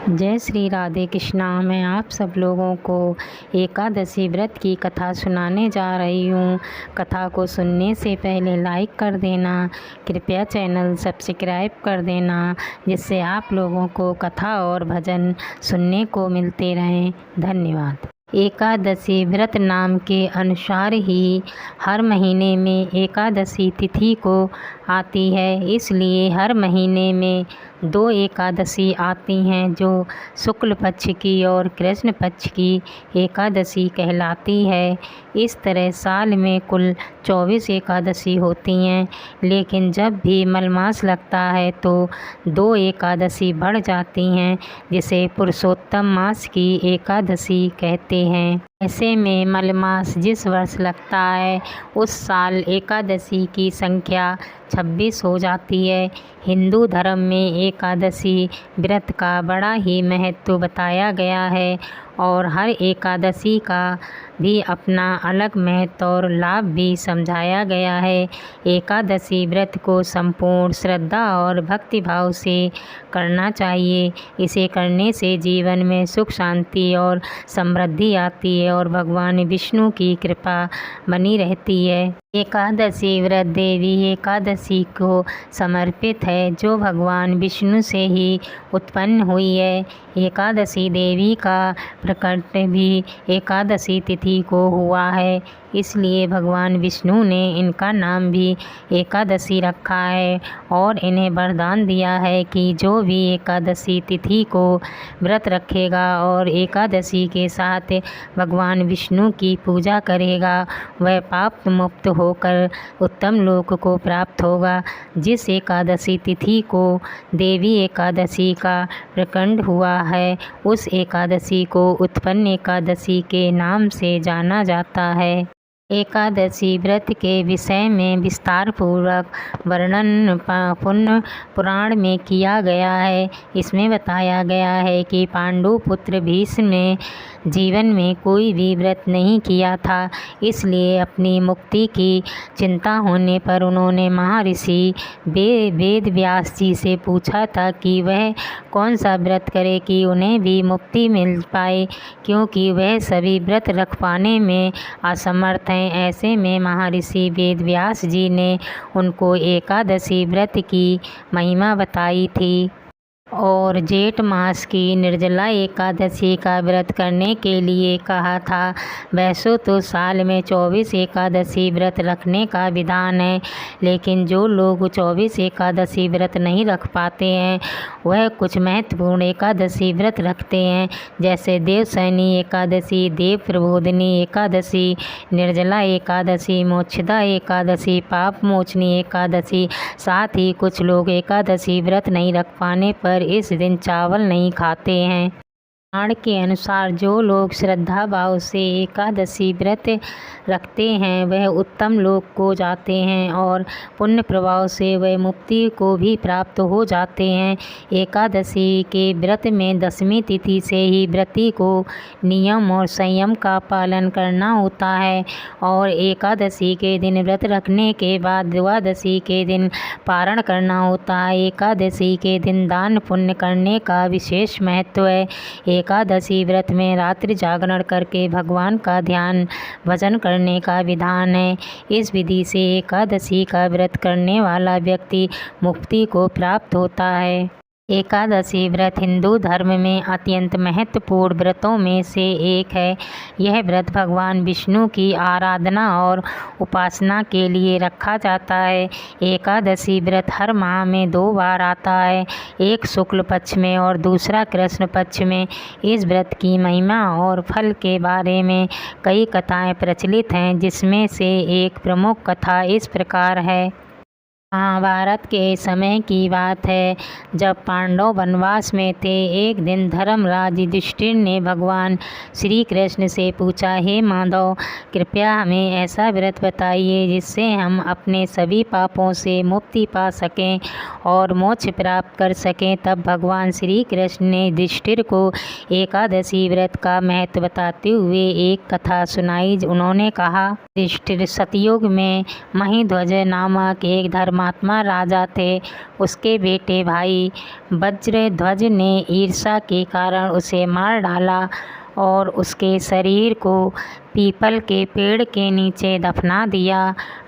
जय श्री राधे कृष्णा। मैं आप सब लोगों को एकादशी व्रत की कथा सुनाने जा रही हूँ। कथा को सुनने से पहले लाइक कर देना, कृपया चैनल सब्सक्राइब कर देना, जिससे आप लोगों को कथा और भजन सुनने को मिलते रहें। धन्यवाद। एकादशी व्रत नाम के अनुसार ही हर महीने में एकादशी तिथि को आती है, इसलिए हर महीने में 2 एकादशी आती हैं जो शुक्ल पक्ष की और कृष्ण पक्ष की एकादशी कहलाती है। इस तरह साल में कुल 24 एकादशी होती हैं, लेकिन जब भी मलमास लगता है तो 2 एकादशी बढ़ जाती हैं, जिसे पुरुषोत्तम मास की एकादशी कहते हैं। ऐसे में मलमास जिस वर्ष लगता है उस साल एकादशी की संख्या 26 हो जाती है। हिंदू धर्म में एकादशी व्रत का बड़ा ही महत्व बताया गया है और हर एकादशी का भी अपना अलग महत्व और लाभ भी समझाया गया है। एकादशी व्रत को संपूर्ण श्रद्धा और भक्तिभाव से करना चाहिए। इसे करने से जीवन में सुख शांति और समृद्धि आती है और भगवान विष्णु की कृपा बनी रहती है। एकादशी व्रत देवी एकादशी को समर्पित है, जो भगवान विष्णु से ही उत्पन्न हुई है। एकादशी देवी का प्रकट भी एकादशी तिथि को हुआ है, इसलिए भगवान विष्णु ने इनका नाम भी एकादशी रखा है और इन्हें वरदान दिया है कि जो भी एकादशी तिथि को व्रत रखेगा और एकादशी के साथ भगवान विष्णु की पूजा करेगा, वह पाप मुक्त होकर उत्तम लोक को प्राप्त होगा। जिस एकादशी तिथि को देवी एकादशी का प्रकट हुआ है, उस एकादशी को उत्पन्न एकादशी के नाम से जाना जाता है। एकादशी व्रत के विषय में विस्तार पूर्वक वर्णन पुण्य पुराण में किया गया है। इसमें बताया गया है कि पांडु पुत्र भीष्म ने जीवन में कोई भी व्रत नहीं किया था, इसलिए अपनी मुक्ति की चिंता होने पर उन्होंने महर्षि वेद व्यास जी से पूछा था कि वह कौन सा व्रत करे कि उन्हें भी मुक्ति मिल पाए, क्योंकि वह सभी व्रत रख पाने में असमर्थ हैं। ऐसे में महर्षि वेद व्यास जी ने उनको एकादशी व्रत की महिमा बताई थी और जेठ मास की निर्जला एकादशी का व्रत करने के लिए कहा था। वैसे तो साल में 24 एकादशी व्रत रखने का विधान है, लेकिन जो लोग 24 एकादशी व्रत नहीं रख पाते हैं वह कुछ महत्वपूर्ण एकादशी व्रत रखते हैं, जैसे देवशयनी एकादशी, देव प्रबोधिनी एकादशी, निर्जला एकादशी, मोक्षदा एकादशी, पाप मोचनी एकादशी। साथ ही कुछ लोग एकादशी व्रत नहीं रख पाने पर इस दिन चावल नहीं खाते हैं। पुराण के अनुसार जो लोग श्रद्धा भाव से एकादशी व्रत रखते हैं वह उत्तम लोक को जाते हैं और पुण्य प्रभाव से वह मुक्ति को भी प्राप्त हो जाते हैं। एकादशी के व्रत में 10वीं तिथि से ही व्रती को नियम और संयम का पालन करना होता है और एकादशी के दिन व्रत रखने के बाद द्वादशी के दिन पारण करना होता है। एकादशी के दिन दान पुण्य करने का विशेष महत्व है। एकादशी व्रत में रात्रि जागरण करके भगवान का ध्यान भजन करने का विधान है। इस विधि से एकादशी का व्रत करने वाला व्यक्ति मुक्ति को प्राप्त होता है। एकादशी व्रत हिंदू धर्म में अत्यंत महत्वपूर्ण व्रतों में से एक है। यह व्रत भगवान विष्णु की आराधना और उपासना के लिए रखा जाता है। एकादशी व्रत हर माह में 2 बार आता है, एक शुक्ल पक्ष में और दूसरा कृष्ण पक्ष में। इस व्रत की महिमा और फल के बारे में कई कथाएं प्रचलित हैं, जिसमें से एक प्रमुख कथा इस प्रकार है। महाभारत के समय की बात है, जब पांडव वनवास में थे। एक दिन धर्मराज युधिष्ठिर ने भगवान श्री कृष्ण से पूछा, हे माधव, कृपया हमें ऐसा व्रत बताइए जिससे हम अपने सभी पापों से मुक्ति पा सकें और मोक्ष प्राप्त कर सकें। तब भगवान श्री कृष्ण ने युधिष्ठिर को एकादशी व्रत का महत्व बताते हुए एक कथा सुनाई। उन्होंने कहा, युधिष्ठिर, सतयुग में महिध्वज नामक एक धर्म धर्मात्मा राजा थे। उसके बेटे भाई वज्रध्वज ने ईर्ष्या के कारण उसे मार डाला और उसके शरीर को पीपल के पेड़ के नीचे दफना दिया।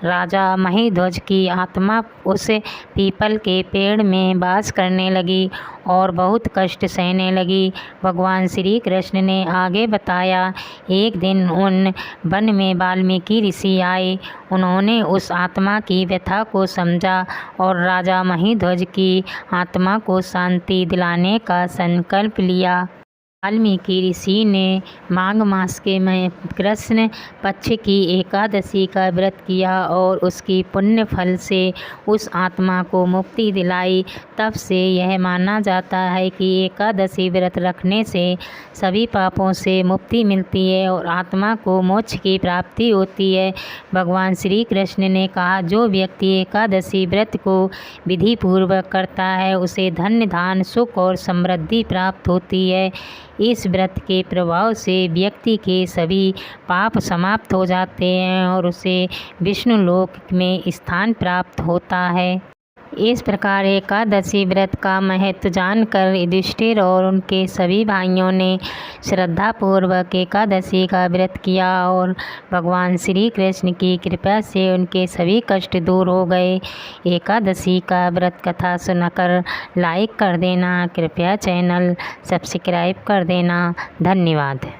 राजा महिध्वज की आत्मा उस पीपल के पेड़ में वास करने लगी और बहुत कष्ट सहने लगी। भगवान श्री कृष्ण ने आगे बताया, एक दिन उन वन में वाल्मीकि ऋषि आए। उन्होंने उस आत्मा की व्यथा को समझा और राजा महिध्वज की आत्मा को शांति दिलाने का संकल्प लिया। वाल्मीकि ऋषि ने माघ मास के कृष्ण पक्ष की एकादशी का व्रत किया और उसकी पुण्य फल से उस आत्मा को मुक्ति दिलाई। तब से यह माना जाता है कि एकादशी व्रत रखने से सभी पापों से मुक्ति मिलती है और आत्मा को मोक्ष की प्राप्ति होती है। भगवान श्री कृष्ण ने कहा, जो व्यक्ति एकादशी व्रत को विधि पूर्वक करता है उसे धन धान सुख और समृद्धि प्राप्त होती है। इस व्रत के प्रभाव से व्यक्ति के सभी पाप समाप्त हो जाते हैं और उसे विष्णु लोक में स्थान प्राप्त होता है। इस प्रकार एकादशी व्रत का महत्व जानकर युधिष्ठिर और उनके सभी भाइयों ने श्रद्धापूर्वक एकादशी का व्रत किया और भगवान श्री कृष्ण की कृपा से उनके सभी कष्ट दूर हो गए। एकादशी का व्रत कथा सुनकर लाइक कर देना, कृपया चैनल सब्सक्राइब कर देना। धन्यवाद।